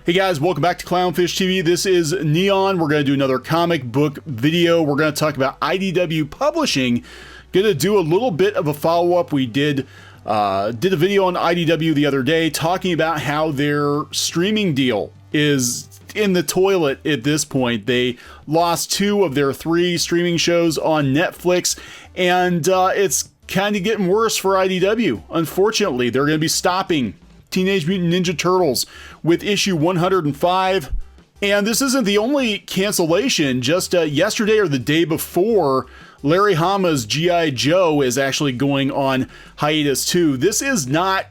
Hey guys, welcome back to CLOWNFISH TV. This is Kneon. We're going to do another comic book video. We're going to talk about IDW Publishing. Going to do a little bit of a follow-up. We did a video on IDW the other day talking about how their streaming deal is in the toilet at this point. They lost 2 of their 3 streaming shows on Netflix, and it's kind of getting worse for IDW. Unfortunately, they're going to be stopping Teenage Mutant Ninja Turtles with issue 105. And this isn't the only cancellation. Just yesterday or the day before, Larry Hama's G.I. Joe is actually going on hiatus too. This is not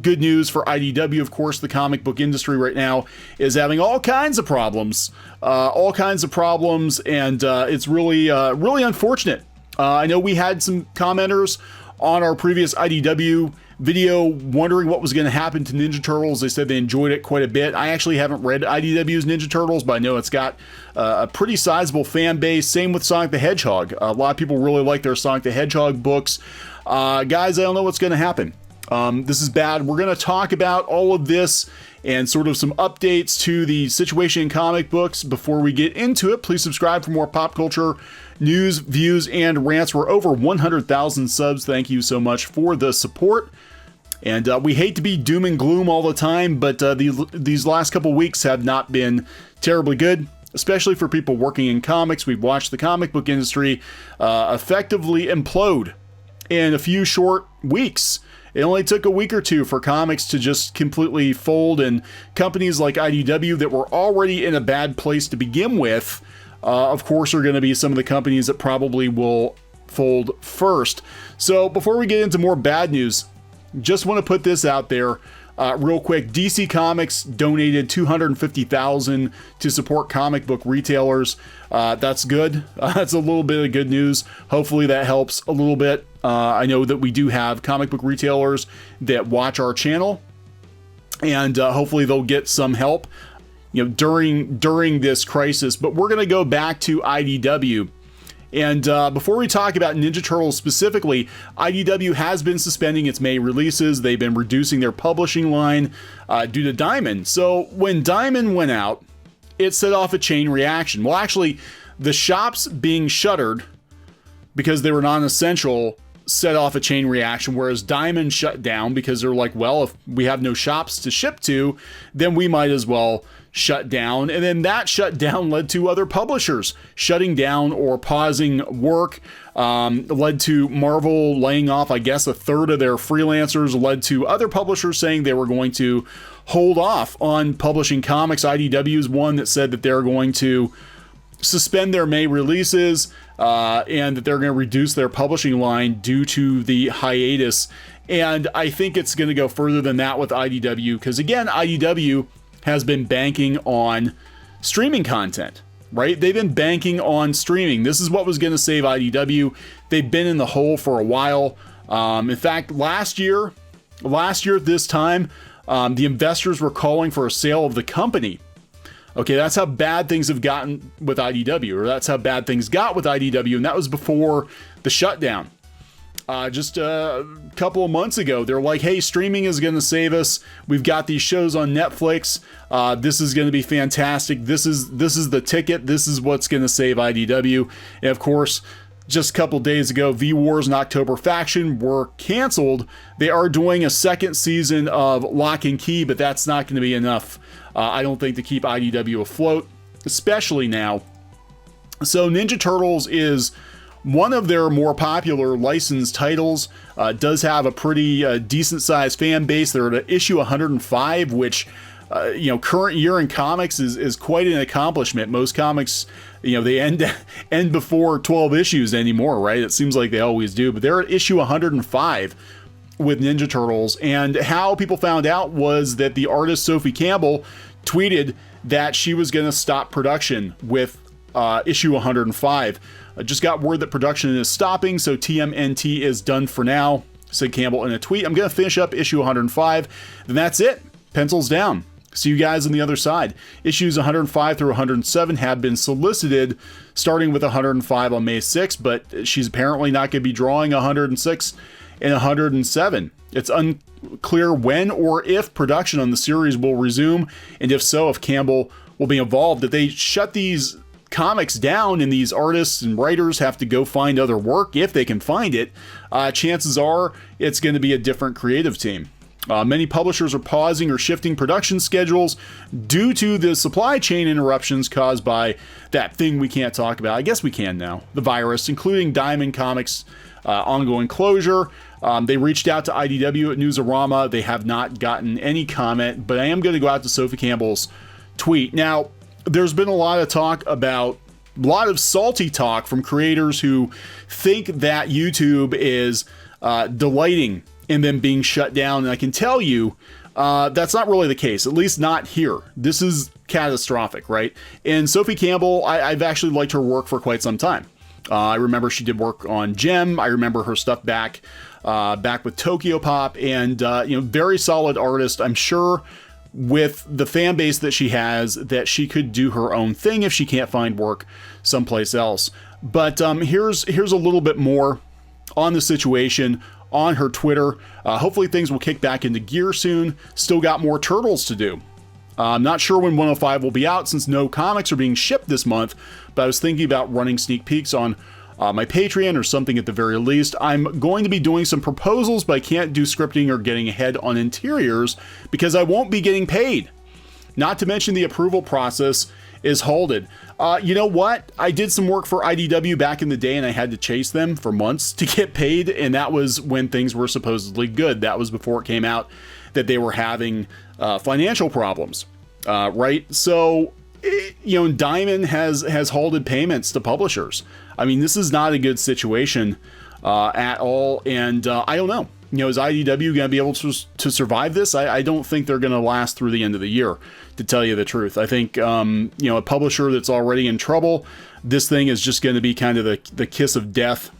good news for IDW. Of course, the comic book industry right now is having all kinds of problems, and it's really unfortunate. I know we had some commenters on our previous IDW video wondering what was going to happen to Ninja Turtles. They said they enjoyed it quite a bit. I actually haven't read IDW's Ninja Turtles, but I know it's got a pretty sizable fan base. Same with Sonic the Hedgehog. A lot of people really like their Sonic the Hedgehog books. Guys, I don't know what's going to happen. This is bad. We're going to talk about all of this and sort of some updates to the situation in comic books. Before we get into it, please subscribe for more pop culture news, views, and rants. We're over 100,000 subs. Thank you so much for the support. And we hate to be doom and gloom all the time, but these last couple weeks have not been terribly good, especially for people working in comics. We've watched the comic book industry effectively implode in a few short weeks. It only took a week or two for comics to just completely fold, and companies like IDW that were already in a bad place to begin with, of course, are going to be some of the companies that probably will fold first. So before we get into more bad news, just want to put this out there real quick. DC Comics donated $250,000 to support comic book retailers. That's good. That's a little bit of good news. Hopefully that helps a little bit. I know that we do have comic book retailers that watch our channel, and hopefully they'll get some help, during this crisis. But we're going to go back to IDW. And before we talk about Ninja Turtles specifically, IDW has been suspending its May releases. They've been reducing their publishing line due to Diamond. So when Diamond went out, it set off a chain reaction. Well, actually, the shops being shuttered because they were non-essential set off a chain reaction, whereas Diamond shut down because they're like, well, if we have no shops to ship to, then we might as well shut down. And then that shutdown led to other publishers shutting down or pausing work, led to Marvel laying off, I guess, a third of their freelancers, led to other publishers saying they were going to hold off on publishing comics. IDW is one that said that they're going to suspend their May releases and that they're going to reduce their publishing line due to the hiatus. And I think it's going to go further than that with IDW, because again, IDW has been banking on streaming content, right? They've been banking on streaming. This is what was going to save IDW. They've been in the hole for a while. In fact, last year at this time, the investors were calling for a sale of the company. Okay, that's how bad things have gotten with IDW, or that's how bad things got with IDW, and that was before the shutdown. Just a couple of months ago, they're like, hey, streaming is going to save us. We've got these shows on Netflix. This is going to be fantastic. This is the ticket. This is what's going to save IDW. And of course, just a couple days ago, V-Wars and October Faction were canceled. They are doing a second season of Lock and Key, but that's not going to be enough, I don't think, to keep IDW afloat, especially now. So Ninja Turtles is one of their more popular licensed titles. Does have a pretty decent sized fan base. They're at issue 105, which current year in comics is quite an accomplishment. Most comics, they end before 12 issues anymore, right? It seems like they always do, but they're at issue 105 with Ninja Turtles. And how people found out was that the artist Sophie Campbell tweeted that she was going to stop production with issue 105. I just got word that production is stopping, so TMNT is done for now, said Campbell in a tweet. I'm going to finish up issue 105, then that's it. Pencils down. See you guys on the other side. Issues 105 through 107 have been solicited, starting with 105 on May 6th, but she's apparently not going to be drawing 106 and 107. It's unclear when or if production on the series will resume, and if so, if Campbell will be involved. If they shut these comics down and these artists and writers have to go find other work, if they can find it, chances are it's going to be a different creative team. Many publishers are pausing or shifting production schedules due to the supply chain interruptions caused by that thing we can't talk about. I guess we can now, the virus, including Diamond Comics' ongoing closure. They reached out to IDW at Newsarama. They have not gotten any comment, but I am going to go out to Sophie Campbell's tweet. Now, there's been a lot of talk about, a lot of salty talk from creators who think that YouTube is delighting in them being shut down. And I can tell you that's not really the case, at least not here. This is catastrophic, right? And Sophie Campbell, I've actually liked her work for quite some time. I remember she did work on Gem. I remember her stuff back with Tokyo Pop, and very solid artist. I'm sure with the fan base that she has, that she could do her own thing if she can't find work someplace else. But here's a little bit more on the situation on her Twitter. Hopefully things will kick back into gear soon. Still got more Turtles to do. I'm not sure when 105 will be out since no comics are being shipped this month, but I was thinking about running sneak peeks on my Patreon or something at the very least. I'm going to be doing some proposals, but I can't do scripting or getting ahead on interiors because I won't be getting paid. Not to mention the approval process is halted. You know what? I did some work for IDW back in the day and I had to chase them for months to get paid, and that was when things were supposedly good. That was before it came out that they were having financial problems, right? So, Diamond has halted payments to publishers. I mean, this is not a good situation at all, and I don't know. Is IDW going to be able to survive this? I don't think they're going to last through the end of the year, to tell you the truth. I think, a publisher that's already in trouble, this thing is just going to be kind of the kiss of death,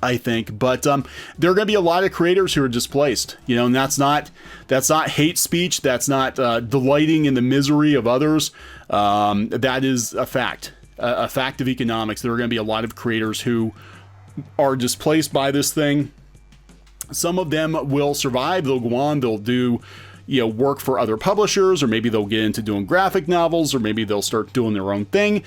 I think. But there are going to be a lot of creators who are displaced, and that's not hate speech. That's not delighting in the misery of others. That is a fact of economics. There are going to be a lot of creators who are displaced by this thing. Some of them will survive. They'll go on. They'll do, work for other publishers, or maybe they'll get into doing graphic novels, or maybe they'll start doing their own thing.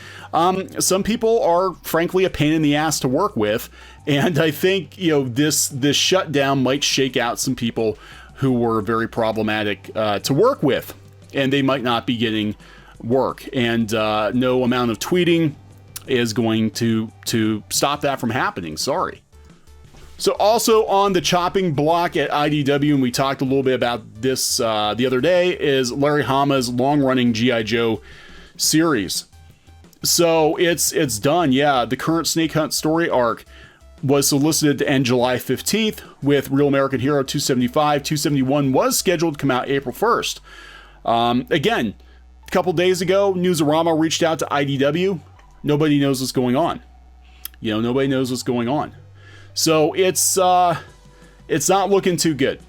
Some people are frankly a pain in the ass to work with. And I think, this shutdown might shake out some people who were very problematic to work with, and they might not be getting work. And no amount of tweeting is going to stop that from happening. Sorry. So also on the chopping block at IDW, and we talked a little bit about this the other day, is Larry Hama's long-running G.I. Joe series. So it's done. Yeah, the current Snake Hunt story arc was solicited to end July 15th, with Real American Hero 275. 271 was scheduled to come out April 1st. Again, a couple days ago, Newsarama reached out to IDW. Nobody knows what's going on. Nobody knows what's going on. So it's not looking too good.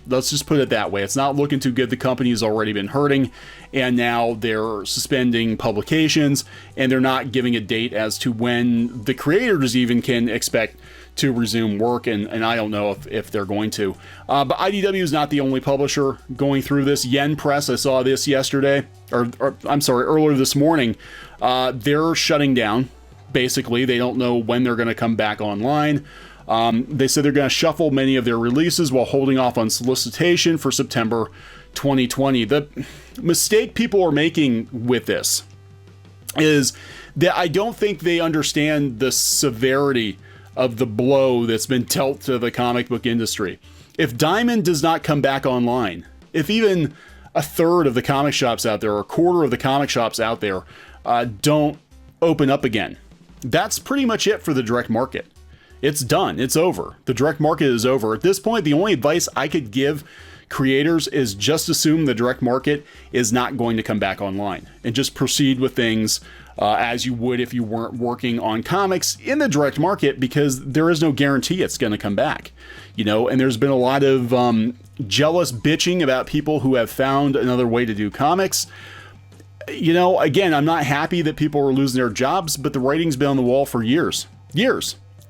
Let's just put it that way. It's not looking too good. The company has already been hurting, and now they're suspending publications, and they're not giving a date as to when the creators even can expect to resume work, and I don't know if they're going to. But IDW is not the only publisher going through this. Yen Press, I saw this yesterday, earlier this morning. They're shutting down. Basically, they don't know when they're going to come back online. They said they're going to shuffle many of their releases while holding off on solicitation for September 2020. The mistake people are making with this is that I don't think they understand the severity of the blow that's been dealt to the comic book industry. If Diamond does not come back online, if even a third of the comic shops out there, or a quarter of the comic shops out there, don't open up again, that's pretty much it for the direct market. It's done. It's over. The direct market is over. At this point, the only advice I could give creators is just assume the direct market is not going to come back online, and just proceed with things as you would if you weren't working on comics in the direct market, because there is no guarantee it's going to come back. And there's been a lot of jealous bitching about people who have found another way to do comics. Again, I'm not happy that people are losing their jobs, but the writing's been on the wall for years.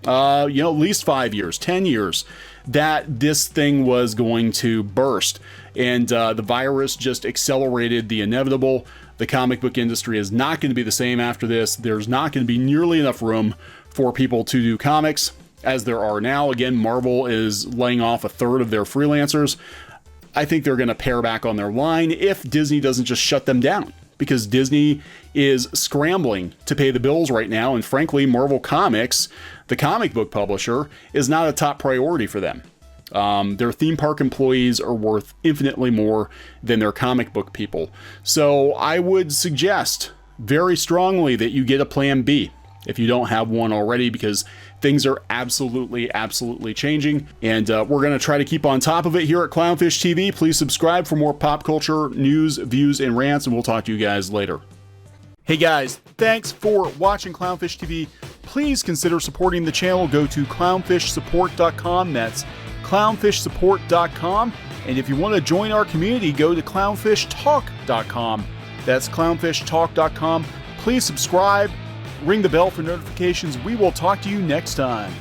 At least 5 years, 10 years. that this thing was going to burst. And the virus just accelerated the inevitable. The comic book industry is not going to be the same after this. There's not going to be nearly enough room for people to do comics as there are now. Again, Marvel is laying off 1/3 of their freelancers. I think they're going to pare back on their line if Disney doesn't just shut them down, because Disney is scrambling to pay the bills right now. And frankly, Marvel Comics, the comic book publisher, is not a top priority for them. Their theme park employees are worth infinitely more than their comic book people. So I would suggest very strongly that you get a plan B if you don't have one already, because things are absolutely changing. And we're going to try to keep on top of it here at Clownfish TV. Please subscribe for more pop culture news, views, and rants, and we'll talk to you guys later. Hey guys, thanks for watching Clownfish TV. Please consider supporting the channel. Go to clownfishsupport.com. That's clownfishsupport.com. And if you want to join our community, go to clownfishtalk.com. That's clownfishtalk.com. Please subscribe, ring the bell for notifications. We will talk to you next time.